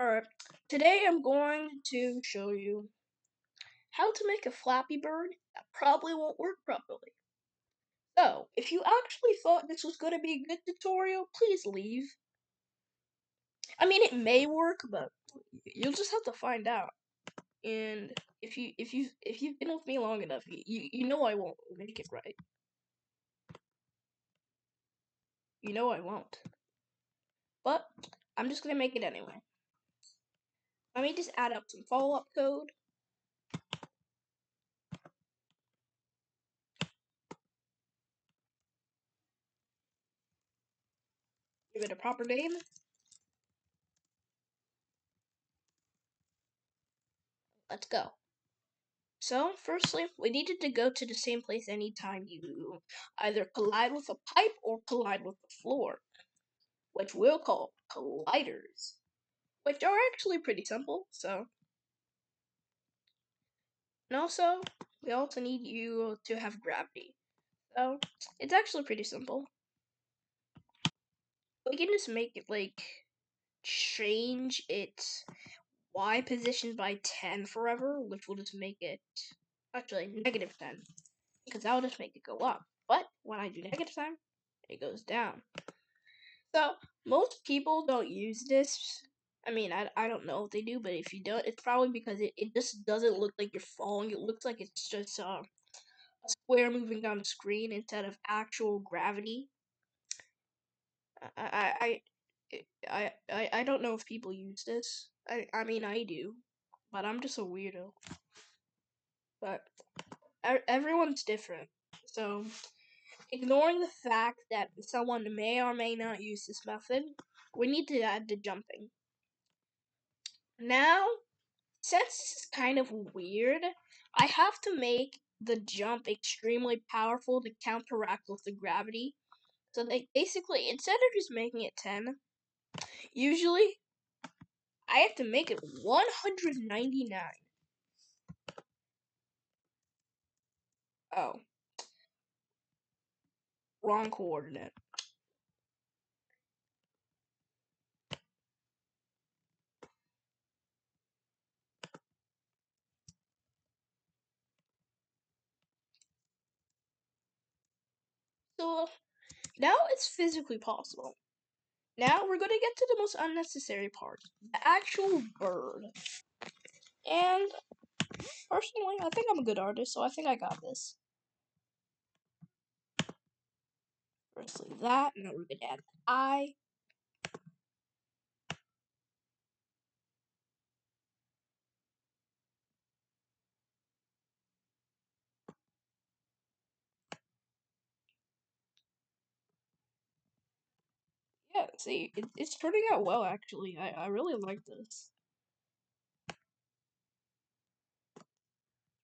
Alright, today I'm going to show you how to make a Flappy Bird that probably won't work properly. So, if you actually thought this was going to be a good tutorial, please leave. I mean, it may work, but you'll just have to find out. And if you've been with me long enough, you know I won't make it right. You know I won't. But I'm just gonna make it anyway. Let me just add up some follow-up code. Give it a proper name. Let's go. So, firstly, we needed to go to the same place anytime you either collide with a pipe or collide with the floor, which we'll call colliders, which are actually pretty simple, so. And also, we also need you to have gravity, so it's actually pretty simple. We can just make it, change its Y position by 10 forever, which will just make it, actually, negative 10. Because that will just make it go up. But when I do negative 10, it goes down. So most people don't use this. I mean, I don't know if they do, but if you don't, it's probably because it just doesn't look like you're falling. It looks like it's just a square moving down the screen instead of actual gravity. I I don't know if people use this. I mean I do, but I'm just a weirdo. But everyone's different, so. Ignoring the fact that someone may or may not use this method, we need to add the jumping. Now, since it's kind of weird, I have to make the jump extremely powerful to counteract with the gravity. So basically, instead of just making it 10, usually I have to make it 199. Oh, wrong coordinate. So now it's physically possible. Now we're going to get to the most unnecessary part, the actual bird. And personally, I think I'm a good artist, so I think I got this. Firstly that, and then we're going to add the eye. Yeah, see, it's turning out well, actually. I really like this.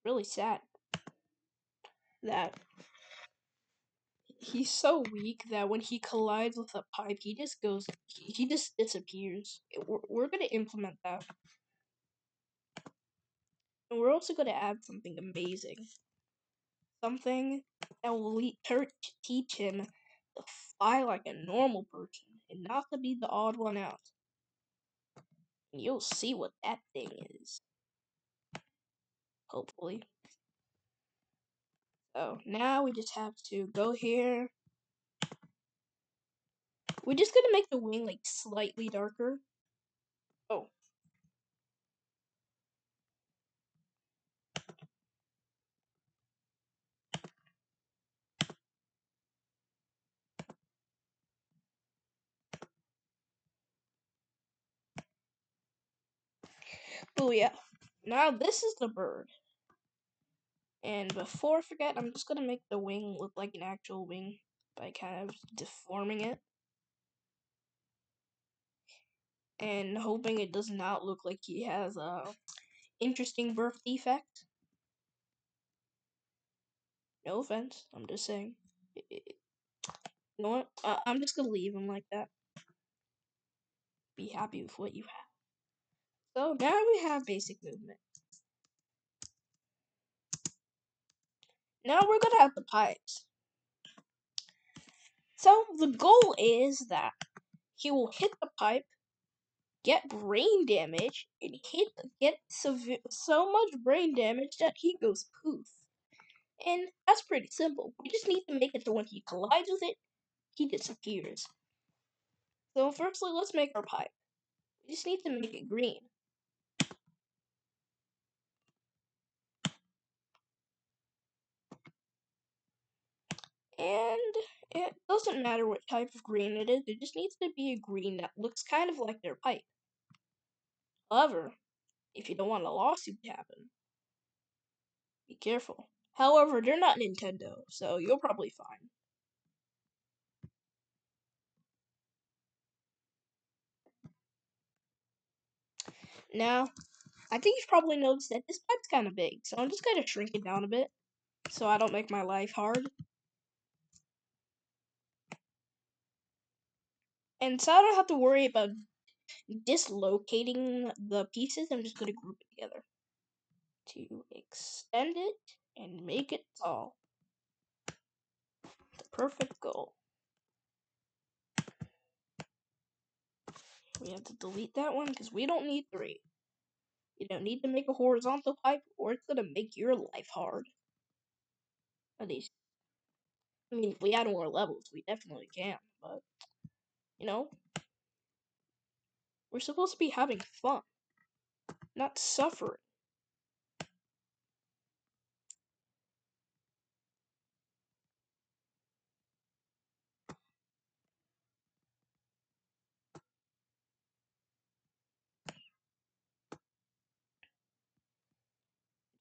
Really sad that he's so weak that when he collides with a pipe, he just disappears. We're gonna implement that. And we're also gonna add something amazing. Something that will teach him to fly like a normal person and not to be the odd one out. And you'll see what that thing is. Hopefully. So now we just have to go here. We're just gonna make the wing like slightly darker. Oh. Oh yeah. Now this is the bird. And before I forget, I'm just gonna make the wing look like an actual wing by kind of deforming it. And hoping it does not look like he has a interesting birth defect. No offense, I'm just saying. You know what? I'm just gonna leave him like that. Be happy with what you have. So now we have basic movement. Now we're gonna have the pipes. So the goal is that he will hit the pipe get brain damage and get so much brain damage that he goes poof. And that's pretty simple. We just need to make it so when he collides with it, he disappears. So firstly, let's make our pipe. We just need to make it green. And it doesn't matter what type of green it is, it just needs to be a green that looks kind of like their pipe. However, if you don't want a lawsuit to happen, be careful. However, they're not Nintendo, so you'll probably fine. Now, I think you've probably noticed that this pipe's kind of big, so I'm just going to shrink it down a bit so I don't make my life hard. And so I don't have to worry about dislocating the pieces. I'm just going to group it together to extend it and make it tall. The perfect goal. We have to delete that one because we don't need 3. You don't need to make a horizontal pipe or it's going to make your life hard. At least, I mean, if we add more levels, we definitely can, but, you know, we're supposed to be having fun, not suffering.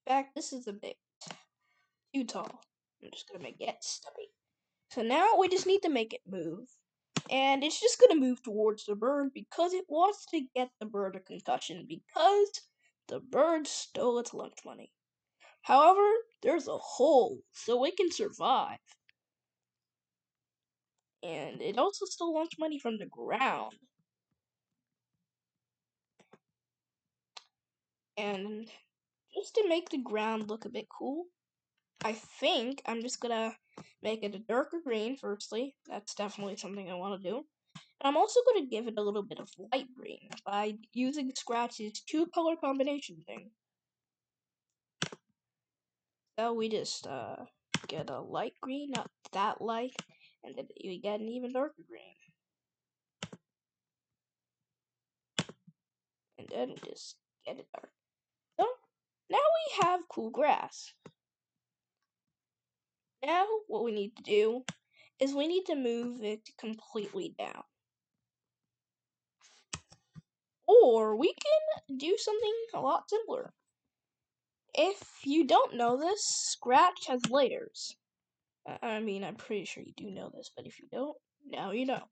In fact, this is a bit too tall. I'm just going to make it stubby. So now we just need to make it move. And it's just going to move towards the bird because it wants to get the bird a concussion because the bird stole its lunch money. However, there's a hole so it can survive. And it also stole lunch money from the ground. And just to make the ground look a bit cool, I think I'm just gonna make it a darker green firstly. That's definitely something I want to do. And I'm also going to give it a little bit of light green by using Scratch's 2-color combination thing. So we just get a light green, not that light, and then we get an even darker green. And then just get it dark. So now we have cool grass. Now what we need to do is we need to move it completely down. Or we can do something a lot simpler. If you don't know this, Scratch has layers. I mean, I'm pretty sure you do know this, but if you don't, now you know.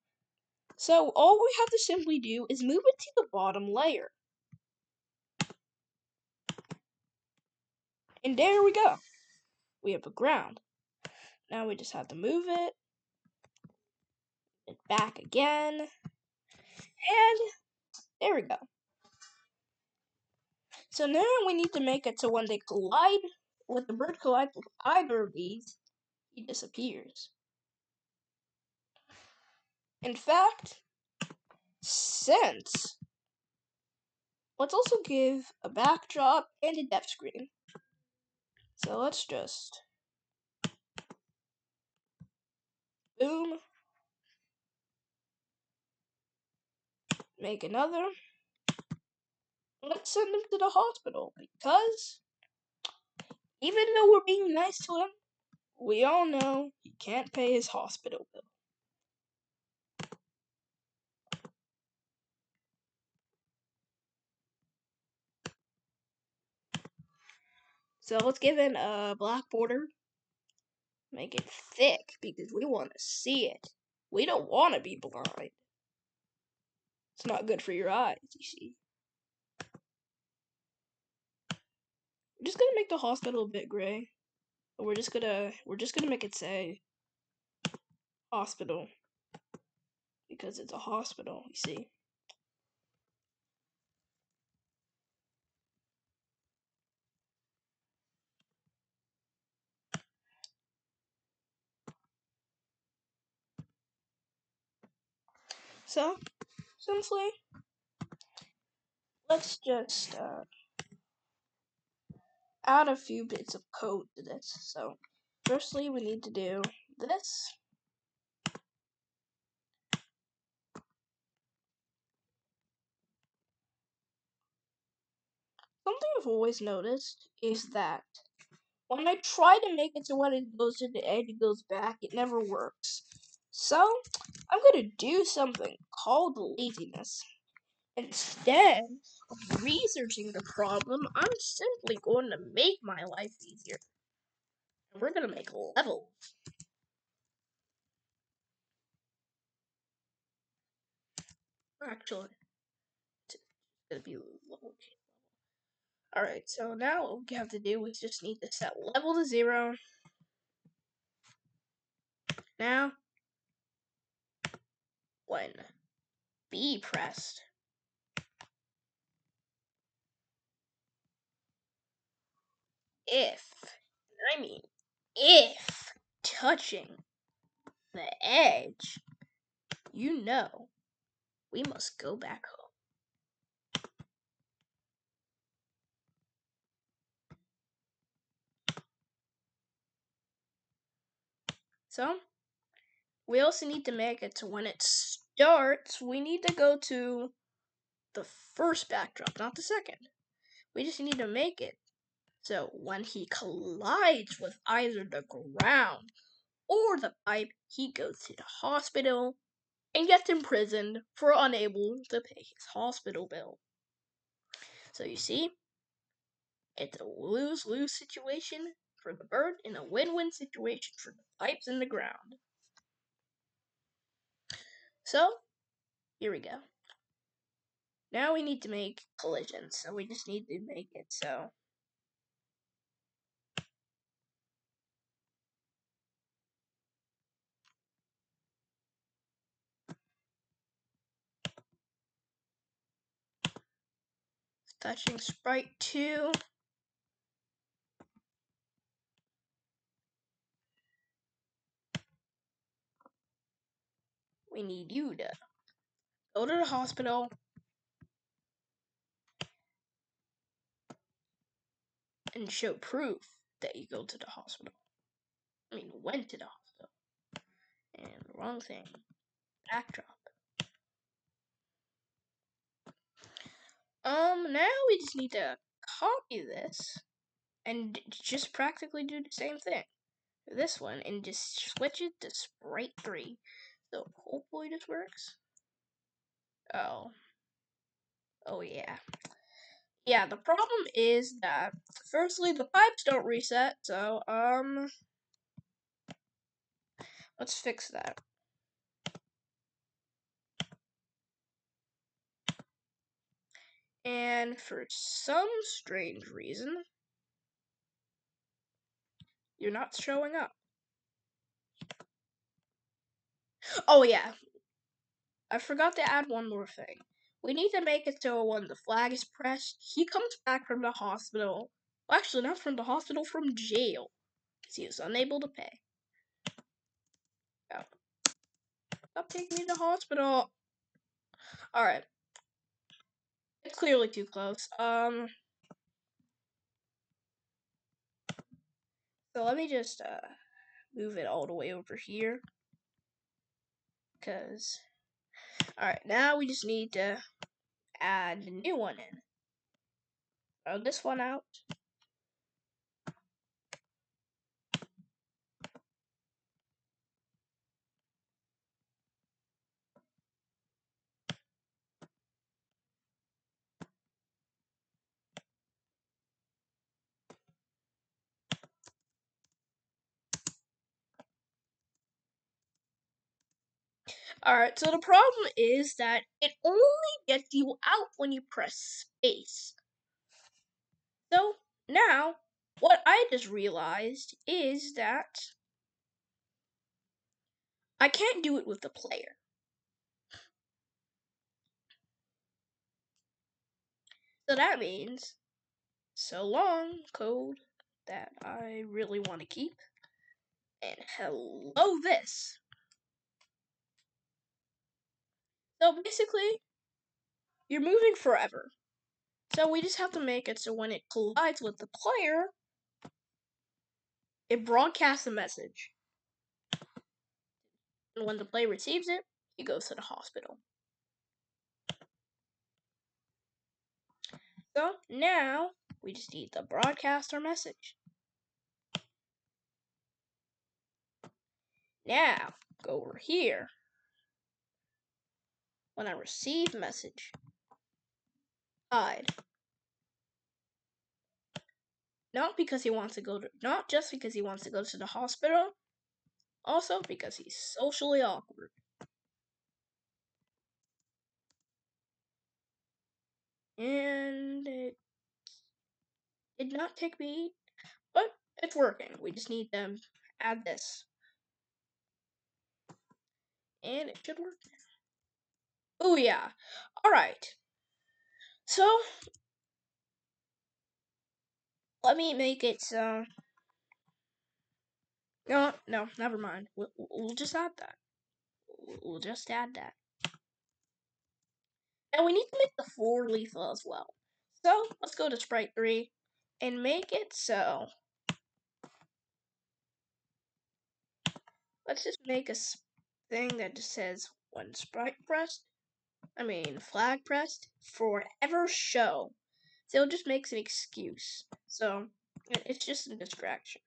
So all we have to simply do is move it to the bottom layer. And there we go. We have a ground. Now we just have to move it back again. And there we go. So now we need to make it so when they collide, when the bird collides with either of these, he disappears. In fact, since let's also give a backdrop and a depth screen. So let's just boom, make another. Let's send him to the hospital because even though we're being nice to him, we all know he can't pay his hospital bill. So let's give it a black border. Make it thick because we want to see it. We don't want to be blind. It's not good for your eyes, you see. We're just gonna make the hospital a bit gray. We're just gonna make it say hospital because it's a hospital, you see. So, simply, let's just add a few bits of code to this. So, firstly, we need to do this. Something I've always noticed is that when I try to make it so when it goes to the edge, it goes back, it never works. So, I'm going to do something called laziness. Instead of researching the problem, I'm simply going to make my life easier. And we're going to make levels. Actually, it's going to be level. Alright, so now what we have to do is just need to set level to 0. Now, when B pressed, if, I mean, if touching the edge, you know we must go back home. So, we also need to make it so when it starts, we need to go to the first backdrop, not the second. We just need to make it so when he collides with either the ground or the pipe, he goes to the hospital and gets imprisoned for unable to pay his hospital bill. So you see, it's a lose-lose situation for the bird and a win-win situation for the pipes in the ground. So, here we go. Now we need to make collisions, so we just need to make it so touching sprite 2. We need you to go to the hospital and show proof that you go to the hospital. I mean, went to the hospital. And wrong thing. Backdrop. Now we just need to copy this and just practically do the same thing. This one and just switch it to sprite 3. So hopefully this works. Oh yeah. Yeah, the problem is that firstly the pipes don't reset, so let's fix that. And for some strange reason, you're not showing up. Oh yeah, I forgot to add one more thing. We need to make it so when the flag is pressed, he comes back from the hospital. Well, actually, not from the hospital, from jail. Because he is unable to pay. Oh. Stop taking me to the hospital. Alright. It's clearly too close. So let me just, move it all the way over here. Because, alright, now we just need to add a new one in. Throw this one out. Alright, so the problem is that it only gets you out when you press space. So, now, what I just realized is that I can't do it with the player. So that means, so long, code that I really want to keep, and hello this. So basically, you're moving forever. So we just have to make it so when it collides with the player, it broadcasts a message. And when the player receives it, he goes to the hospital. So now we just need to broadcast our message. Now go over here. When I receive message, hide. Not just because he wants to go to the hospital, also because he's socially awkward. And it did not take me, but it's working. We just need to add this. And it should work. Oh yeah. Alright. So let me make it so. No, never mind. We'll just add that. We'll just add that. Now we need to make the floor lethal as well. So let's go to Sprite 3 and make it so. Let's just make a thing that just says when flag pressed, forever show. So it just makes an excuse. So it's just a distraction.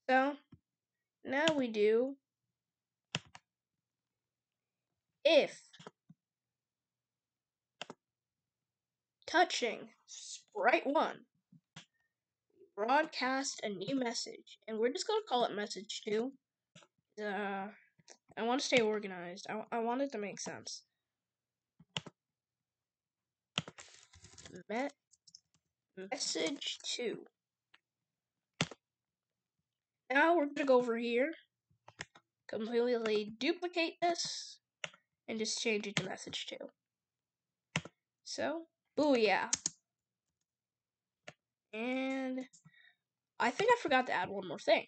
So now we do if touching Sprite 1 broadcast a new message, and we're just gonna call it message 2. I want to stay organized. I want it to make sense. Message 2. Now we're gonna go over here, completely duplicate this, and just change it to message 2. So, booyah. And I think I forgot to add one more thing.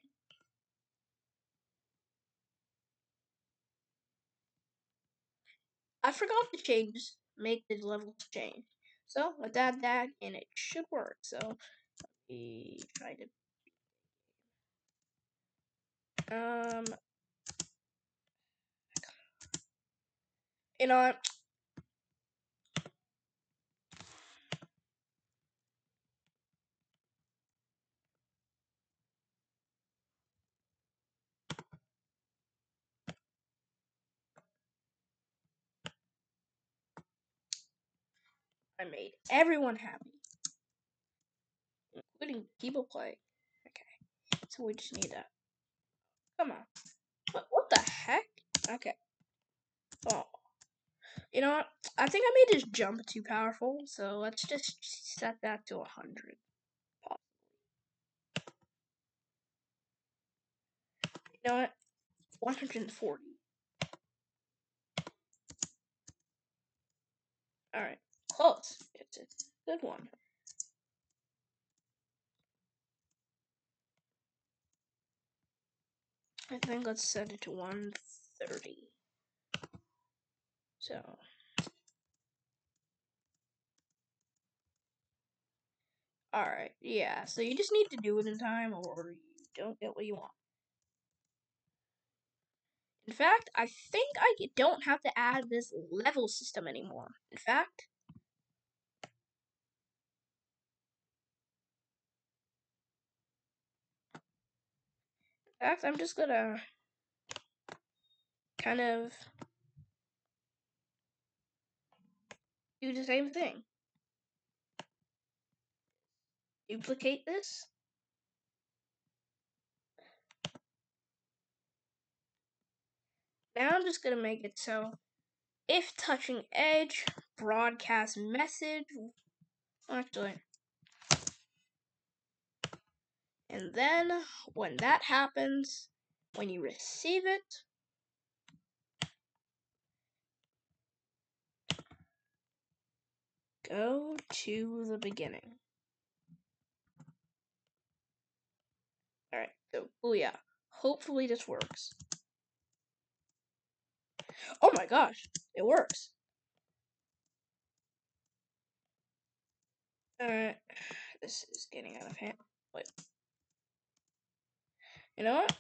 I forgot to make the levels change. So let's add that, and it should work. So we try to you know what? I made everyone happy, including people playing. Okay, so we just need that. Come on. What the heck? Okay. Oh. You know what? I think I made this jump too powerful, so let's just set that to 100. You know what? 140. Alright. Close. It's a good one. I think let's set it to 130. So. Alright, yeah. So you just need to do it in time or you don't get what you want. In fact, I think I don't have to add this level system anymore. In fact, I'm just gonna kind of do the same thing. Duplicate this. Now I'm just gonna make it so if touching edge, broadcast message. Actually. And then when that happens, when you receive it, go to the beginning. Alright, so booyah. Hopefully this works. Oh my gosh, it works. Alright. This is getting out of hand. Wait. You know what?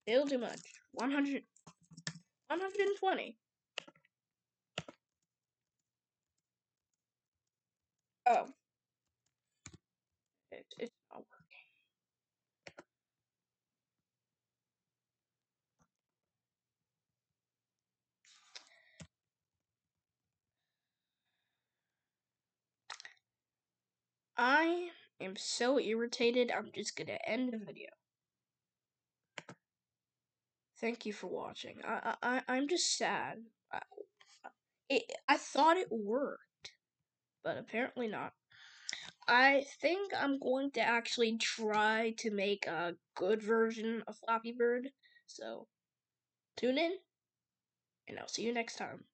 Still too much. 100. 120. Oh. It's not working. I am so irritated, I'm just gonna end the video. Thank you for watching. I'm just sad. I thought it worked, but apparently not. I think I'm going to actually try to make a good version of Flappy Bird. So, tune in, and I'll see you next time.